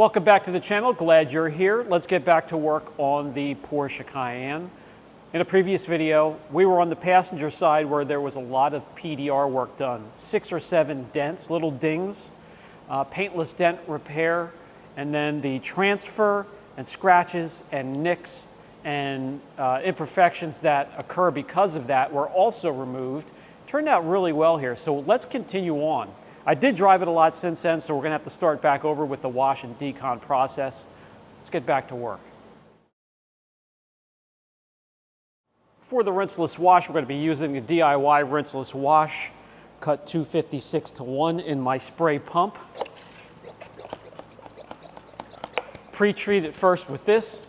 Welcome back to the channel. Glad you're here. Let's get back to work on the Porsche Cayenne. In a previous video, we were on the passenger side where there was a lot of PDR work done. 6 or 7 dents, little dings, paintless dent repair, and then the transfer and scratches and nicks and imperfections that occur because of that were also removed. Turned out really well here, so let's continue on. I did drive it a lot since then, so we're gonna have to start back over with the wash and decon process. Let's get back to work. For the rinseless wash, we're gonna be using the DIY rinseless wash, cut 256:1 in my spray pump. Pre-treat it first with this.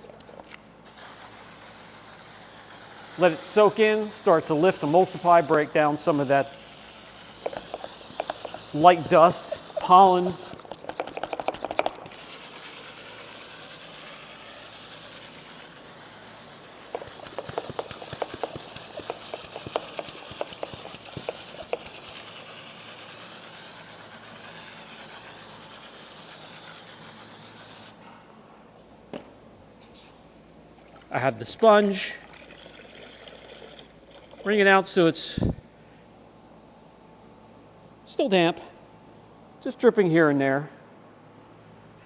Let it soak in, start to lift, emulsify, break down some of that light dust, pollen. I have the sponge. Bring it out so it's still damp, just dripping here and there.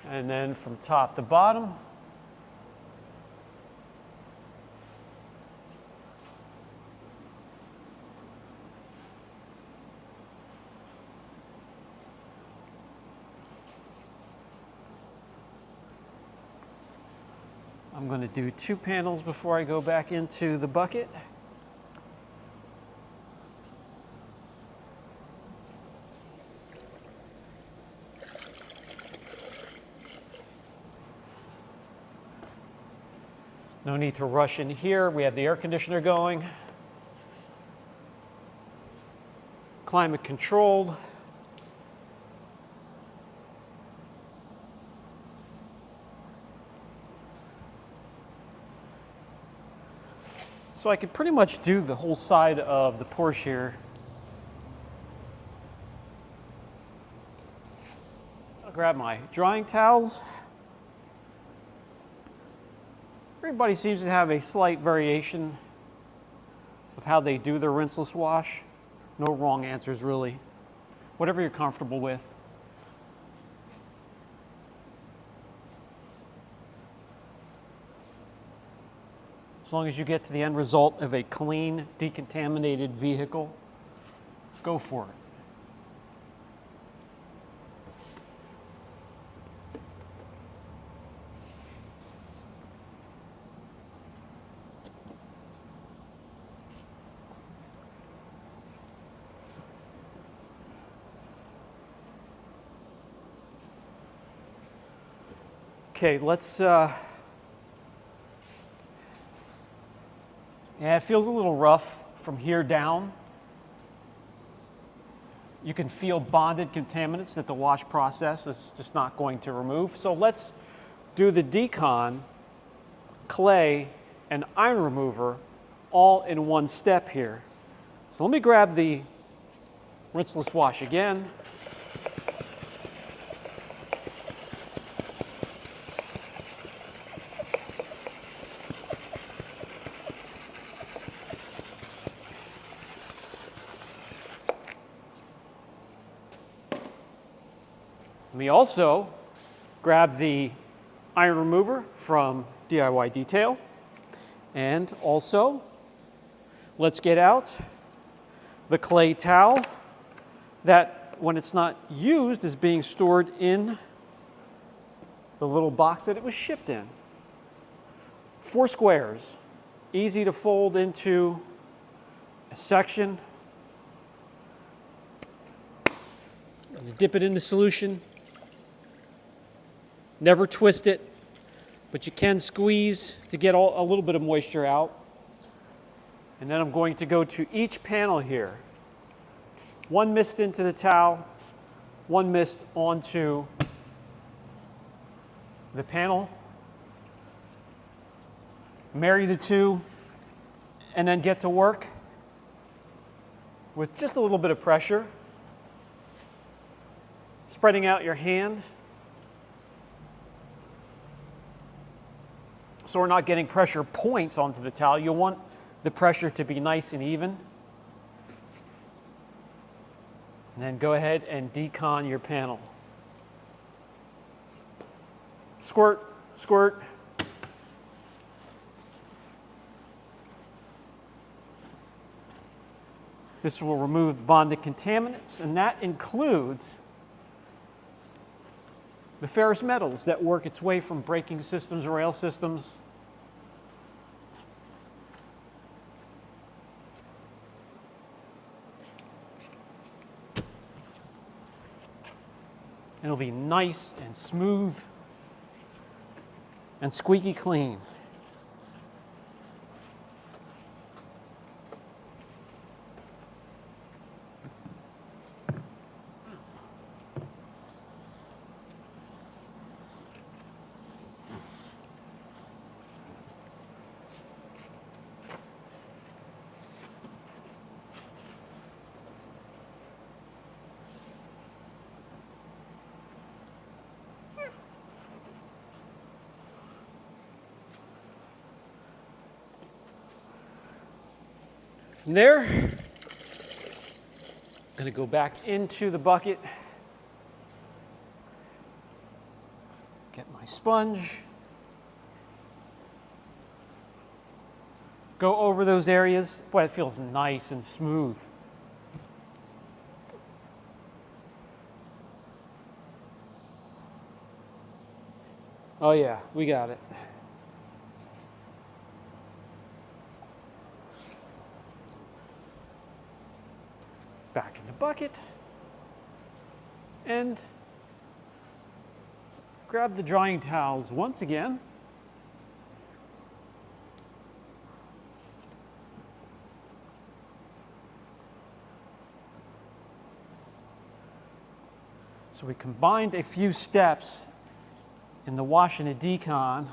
And then from top to bottom, I'm going to do 2 panels before I go back into the bucket. No need to rush in here. We have the air conditioner going. Climate controlled. So I could pretty much do the whole side of the Porsche here. I'll grab my drying towels. Everybody seems to have a slight variation of how they do their rinseless wash. No wrong answers, really. Whatever you're comfortable with. As long as you get to the end result of a clean, decontaminated vehicle, go for it. Okay, let's, yeah, it feels a little rough from here down. You can feel bonded contaminants that the wash process is just not going to remove. So let's do the decon, clay, and iron remover all in one step here. So let me grab the rinseless wash again. Let me also grab the iron remover from DIY Detail, and also let's get out the clay towel that, when it's not used, is being stored in the little box that it was shipped in. 4 squares, easy to fold into a section. You dip it in the solution. Never twist it, but you can squeeze to get a little bit of moisture out. And then I'm going to go to each panel here. 1 mist into the towel, 1 mist onto the panel. Marry the two, and then get to work with just a little bit of pressure. Spreading out your hand. so we're not getting pressure points onto the towel. You want the pressure to be nice and even. And then go ahead and decon your panel. Squirt, squirt. This will remove the bonded contaminants, and that includes the ferrous metals that work its way from braking systems, rail systems. It'll be nice and smooth and squeaky clean. From there, I'm going to go back into the bucket, get my sponge, go over those areas. Boy, it feels nice and smooth. Oh yeah, we got it. Back in the bucket, and grab the drying towels once again. So we combined a few steps in the wash and the decon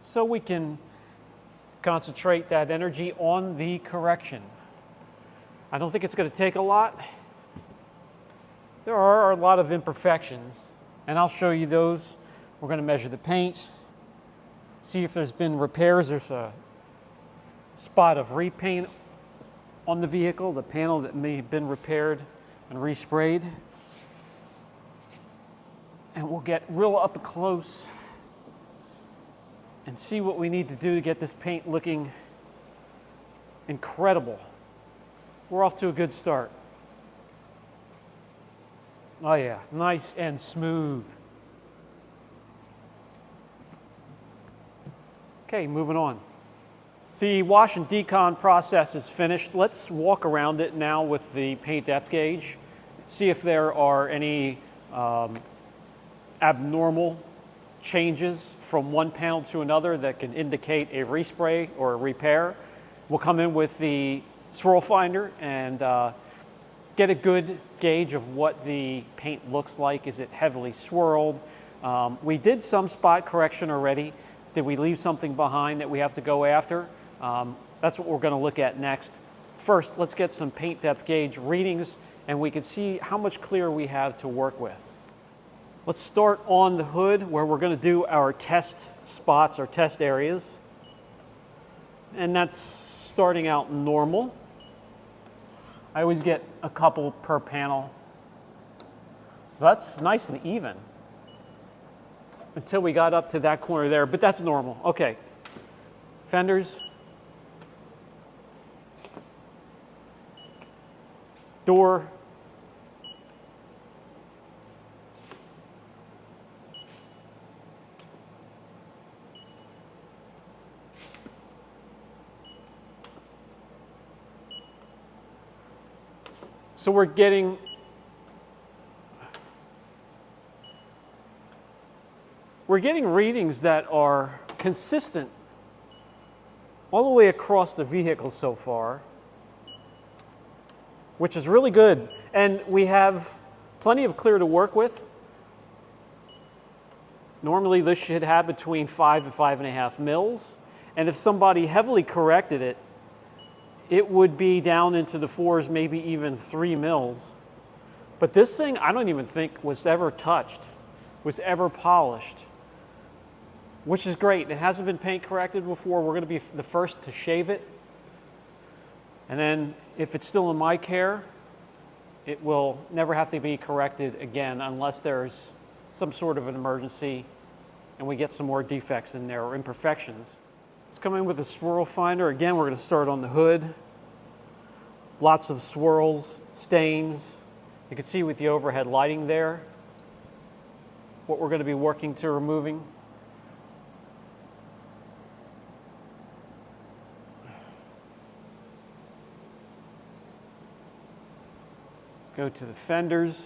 so we can concentrate that energy on the correction. I don't think it's going to take a lot. There are a lot of imperfections, and I'll show you those. We're going to measure the paint, see if there's been repairs. There's a spot of repaint on the vehicle, the panel that may have been repaired and resprayed. And we'll get real up close and see what we need to do to get this paint looking incredible. We're off to a good start. Oh yeah, nice and smooth. Okay, moving on. The wash and decon process is finished. Let's walk around it now with the paint depth gauge, see if there are any abnormal changes from one panel to another that can indicate a respray or a repair. We'll come in with the swirl finder and get a good gauge of what the paint looks like. Is it heavily swirled? We did some spot correction already. Did we leave something behind that we have to go after? That's what we're going to look at next. First, let's get some paint depth gauge readings and we can see how much clear we have to work with. Let's start on the hood where we're going to do our test spots, our test areas. And that's starting out normal. I always get a couple per panel. That's nice and even until we got up to that corner there, but that's normal. Okay, fenders, door, so we're getting readings that are consistent all the way across the vehicle so far, which is really good. And we have plenty of clear to work with. Normally this should have between 5 and 5.5 mils. And if somebody heavily corrected it, it would be down into the 4s, maybe even 3 mils. But this thing, I don't even think was ever touched, was ever polished. which is great. It hasn't been paint corrected before. We're going to be the first to shave it. And then if it's still in my care, it will never have to be corrected again unless there's some sort of an emergency and we get some more defects in there or imperfections. Let's come in with a swirl finder. Again, we're going to start on the hood. Lots of swirls, stains. You can see with the overhead lighting there what we're going to be working to removing. Go to the fenders.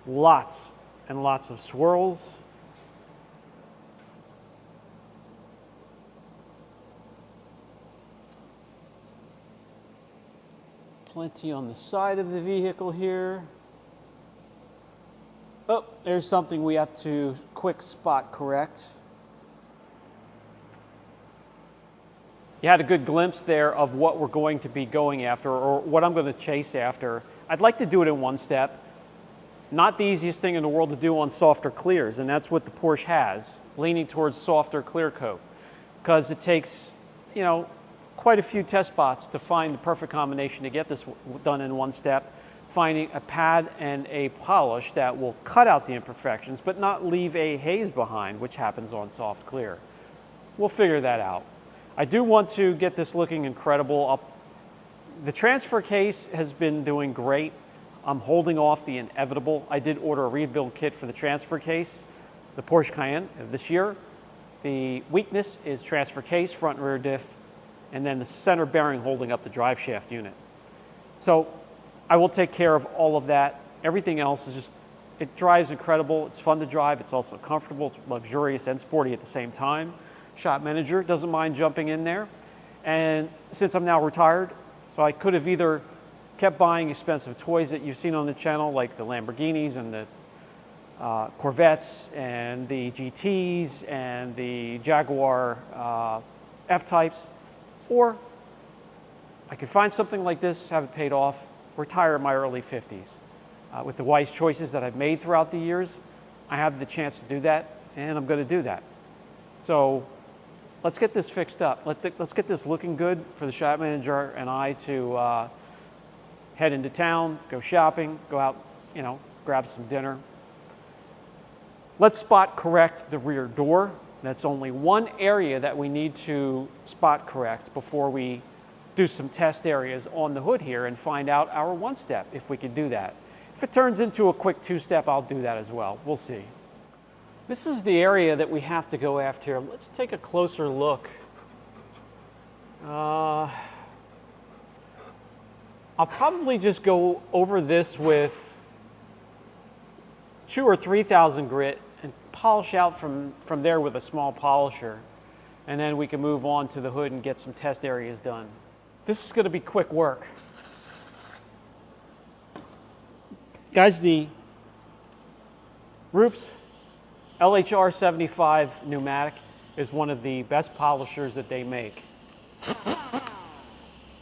Lots and lots of swirls. Plenty on the side of the vehicle here. Oh, there's something we have to quick spot correct. You had a good glimpse there of what we're going to be going after, or what I'm going to chase after. I'd like to do it in one step. Not the easiest thing in the world to do on softer clears, and that's what the Porsche has, leaning towards softer clear coat, because it takes, you know, quite a few test spots to find the perfect combination to get this done in one step, finding a pad and a polish that will cut out the imperfections but not leave a haze behind, which happens on soft clear. We'll figure that out. I do want to get this looking incredible. The transfer case has been doing great. I'm holding off the inevitable. I did order a rebuild kit for the transfer case, the Porsche Cayenne of this year. The weakness is transfer case, front and rear diff, and then the center bearing holding up the drive shaft unit. So I will take care of all of that. Everything else is just, it drives incredible. It's fun to drive. It's also comfortable. It's luxurious and sporty at the same time. Shop manager doesn't mind jumping in there. And since I'm now retired, so I could have either kept buying expensive toys that you've seen on the channel, like the Lamborghinis and the Corvettes and the GTs and the Jaguar F-Types, or I could find something like this, have it paid off, retire in my early 50s. With the wise choices that I've made throughout the years, I have the chance to do that, and I'm going to do that. So let's get this fixed up. Let's get this looking good for the shop manager and I to head into town, go shopping, go out, you know, grab some dinner. Let's spot correct the rear door. That's only one area that we need to spot correct before we do some test areas on the hood here and find out our one step, if we can do that. If it turns into a quick two-step, I'll do that as well. We'll see. This is the area that we have to go after here. Let's take a closer look. I'll probably just go over this with 2,000 or 3,000 grit and polish out from there with a small polisher. And then we can move on to the hood and get some test areas done. This is going to be quick work. Guys, the Rupes LHR 75 pneumatic is one of the best polishers that they make.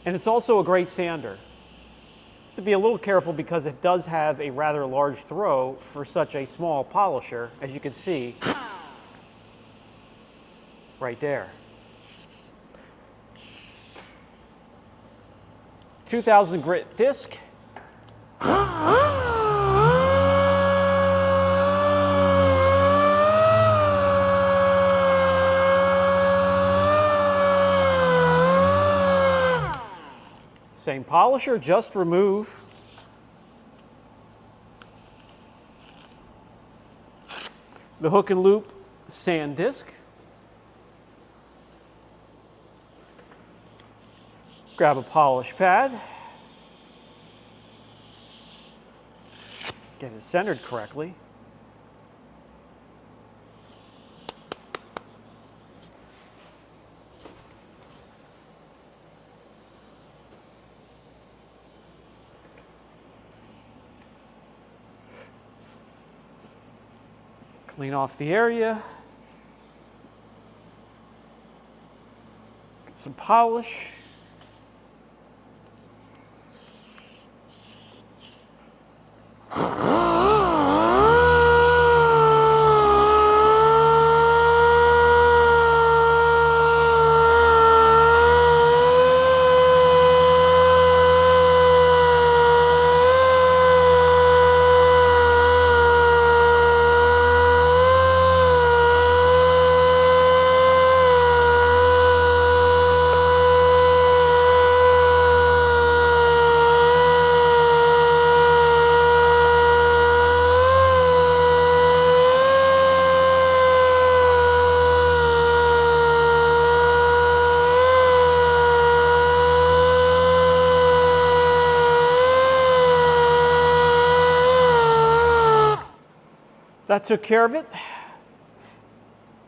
And it's also a great sander. To be a little careful because it does have a rather large throw for such a small polisher, as you can see right there. 2,000 grit disc. Same polisher, just remove the hook and loop sand disc. Grab a polish pad. Get it centered correctly. Clean off the area. Get some polish. That took care of it.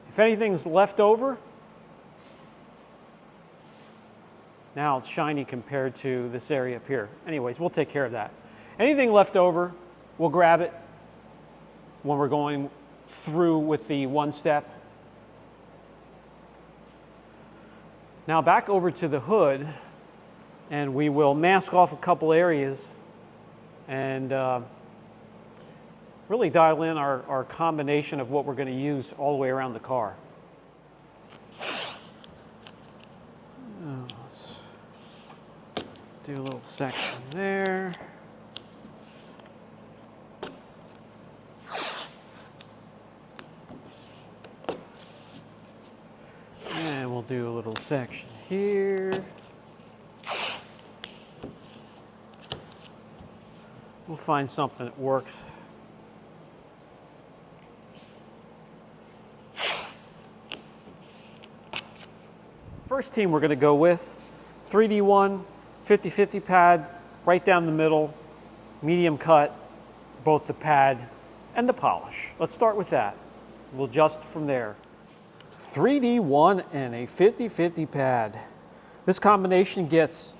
If anything's left over, now it's shiny compared to this area up here. Anyways, we'll take care of that. Anything left over, we'll grab it when we're going through with the one step. Now back over to the hood, and we will mask off a couple areas and really dial in our combination of what we're going to use all the way around the car. Let's do a little section there. And we'll do a little section here. We'll find something that works. First team we're going to go with, 3D1, 50/50 pad, right down the middle, medium cut, both the pad and the polish. Let's start with that. We'll adjust from there. 3D1 and a 50/50 pad. This combination gets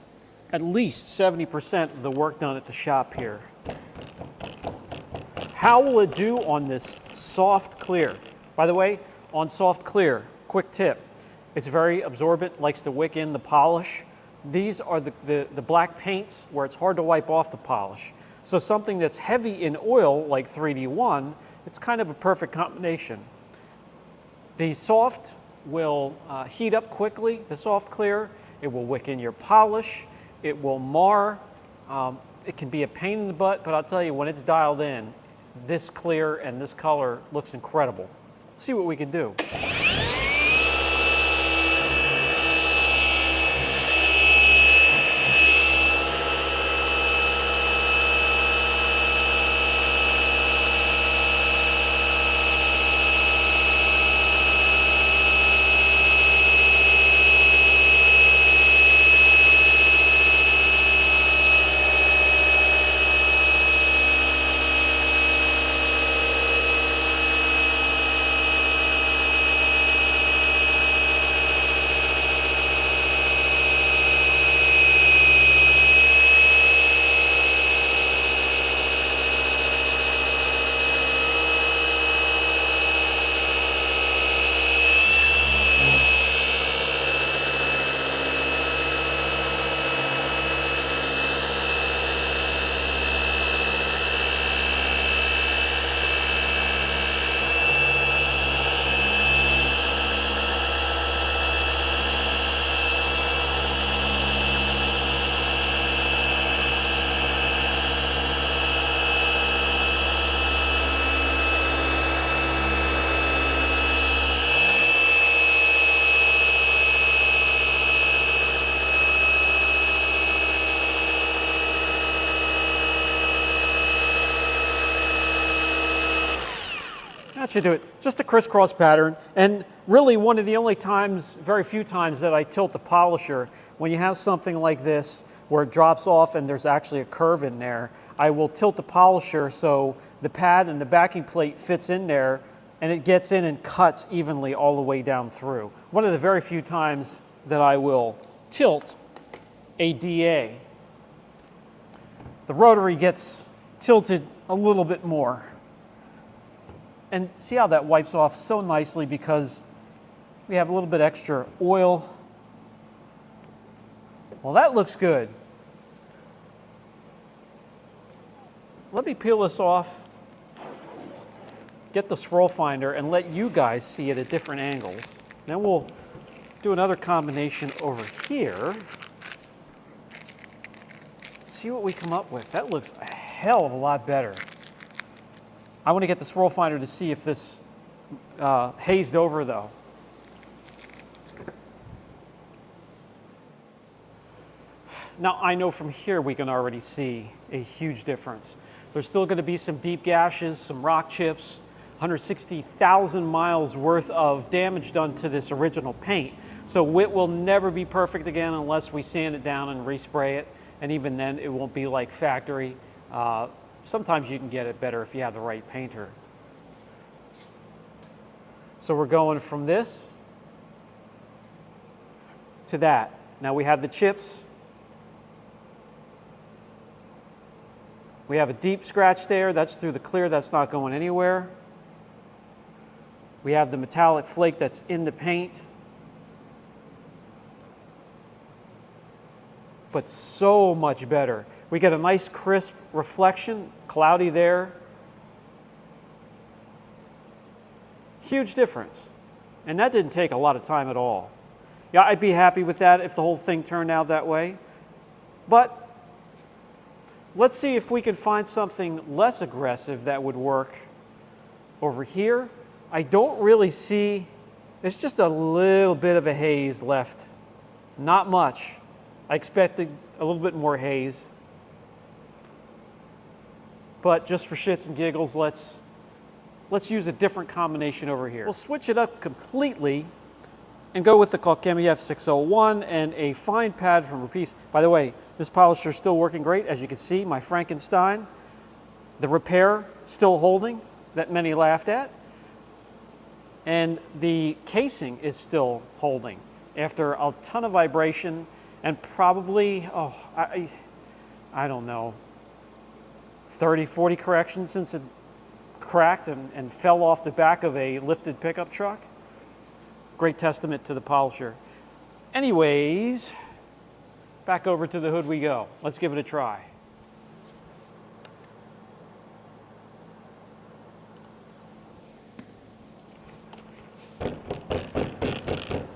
at least 70% of the work done at the shop here. How will it do on this soft clear? By the way, on soft clear, quick tip, it's very absorbent, likes to wick in the polish. These are the black paints where it's hard to wipe off the polish. So something that's heavy in oil like 3D1, it's kind of a perfect combination. The soft will heat up quickly, the soft clear. It will wick in your polish. It will mar. It can be a pain in the butt, but I'll tell you, when it's dialed in, this clear and this color looks incredible. Let's see what we can do. That should do it. Just a crisscross pattern, and really one of the only times, very few times, that I tilt the polisher. When you have something like this where it drops off and there's actually a curve in there, I will tilt the polisher so the pad and the backing plate fits in there and it gets in and cuts evenly all the way down through. One of the very few times that I will tilt a DA. The rotary gets tilted a little bit more. And see how that wipes off so nicely because we have a little bit extra oil. Well, that looks good. Let me peel this off, get the swirl finder, and let you guys see it at different angles. Then we'll do another combination over here. See what we come up with. That looks a hell of a lot better. I want to get the swirl finder to see if this hazed over though. Now I know from here we can already see a huge difference. There's still going to be some deep gashes, some rock chips, 160,000 miles worth of damage done to this original paint. So it will never be perfect again unless we sand it down and respray it. And even then it won't be like factory. Sometimes you can get it better if you have the right painter. So we're going from this to that. Now we have the chips. We have a deep scratch there. That's through the clear. That's not going anywhere. We have the metallic flake that's in the paint. But so much better. We get a nice crisp reflection, cloudy there. Huge difference. And that didn't take a lot of time at all. Yeah, I'd be happy with that if the whole thing turned out that way. But let's see if we can find something less aggressive that would work over here. I don't really see, there's just a little bit of a haze left. Not much. I expected a little bit more haze. But just for shits and giggles, let's use a different combination over here. We'll switch it up completely and go with the Cayenne F601 and a fine pad from Repeat. By the way, this polisher is still working great. As you can see, my Frankenstein, the repair still holding that many laughed at. And the casing is still holding after a ton of vibration and probably, I don't know, 30, 40 corrections since it cracked and fell off the back of a lifted pickup truck. Great testament to the polisher. Anyways, back over to the hood we go. Let's give it a try.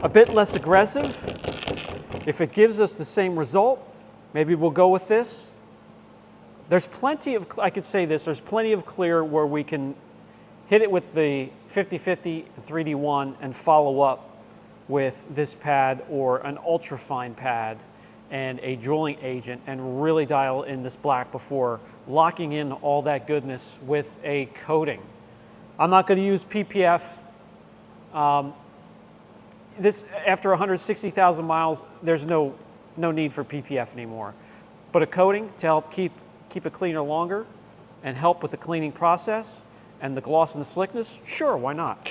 A bit less aggressive. If it gives us the same result, maybe we'll go with this. There's plenty of, I could say this, there's plenty of clear where we can hit it with the 50/50 and 3D1 and follow up with this pad or an ultra-fine pad and a drilling agent and really dial in this black before locking in all that goodness with a coating. I'm not going to use PPF. This, after 160,000 miles, there's no need for PPF anymore. But a coating to help keep it cleaner longer and help with the cleaning process and the gloss and the slickness, sure, why not?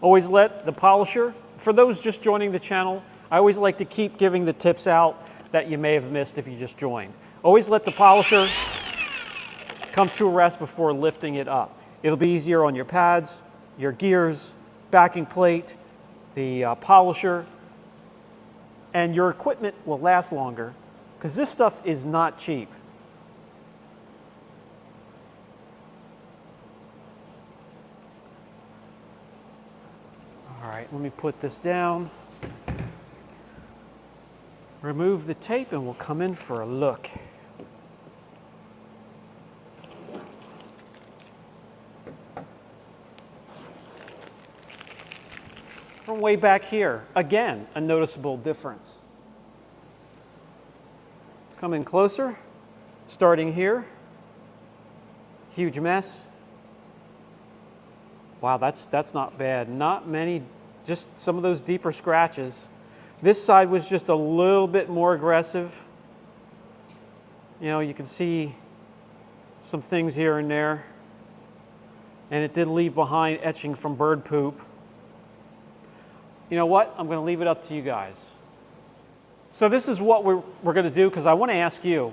Always let the polisher, for those just joining the channel, I always like to keep giving the tips out that you may have missed if you just joined. Always let the polisher come to a rest before lifting it up. It'll be easier on your pads, your gears, backing plate, the polisher, and your equipment will last longer because this stuff is not cheap. All right, let me put this down. Remove the tape and we'll come in for a look. From way back here, again, a noticeable difference. Let's come in closer, starting here. Huge mess. Wow, that's not bad. Not many, just some of those deeper scratches. This side was just a little bit more aggressive. You know, you can see some things here and there. And it did leave behind etching from bird poop. You know what? I'm going to leave it up to you guys. So this is what we're going to do because I want to ask you,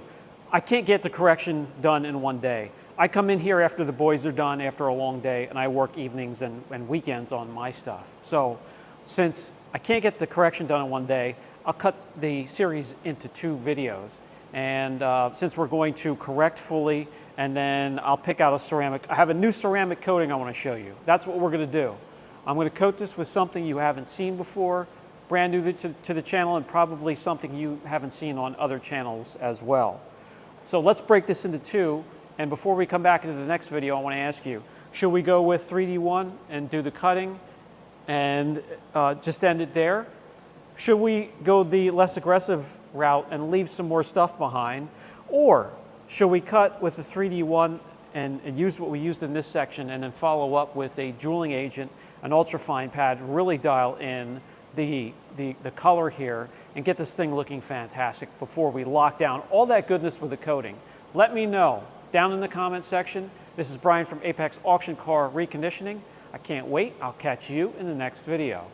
I can't get the correction done in one day. I come in here after the boys are done after a long day, and I work evenings and weekends on my stuff. So since I can't get the correction done in one day, I'll cut the series into 2 videos. And since we're going to correct fully, and then I'll pick out a ceramic. I have a new ceramic coating I want to show you. That's what we're going to do. I'm going to coat this with something you haven't seen before, brand new to the channel, and probably something you haven't seen on other channels as well. So let's break this into 2. And before we come back into the next video, I want to ask you, should we go with 3D1 and do the cutting and just end it there? Should we go the less aggressive route and leave some more stuff behind? Or should we cut with the 3D1 and use what we used in this section and then follow up with a jeweling agent, an ultrafine pad, really dial in the color here and get this thing looking fantastic before we lock down all that goodness with the coating? Let me know down in the comment section. This is Brian from Apex Auction Car Reconditioning. I can't wait. I'll catch you in the next video.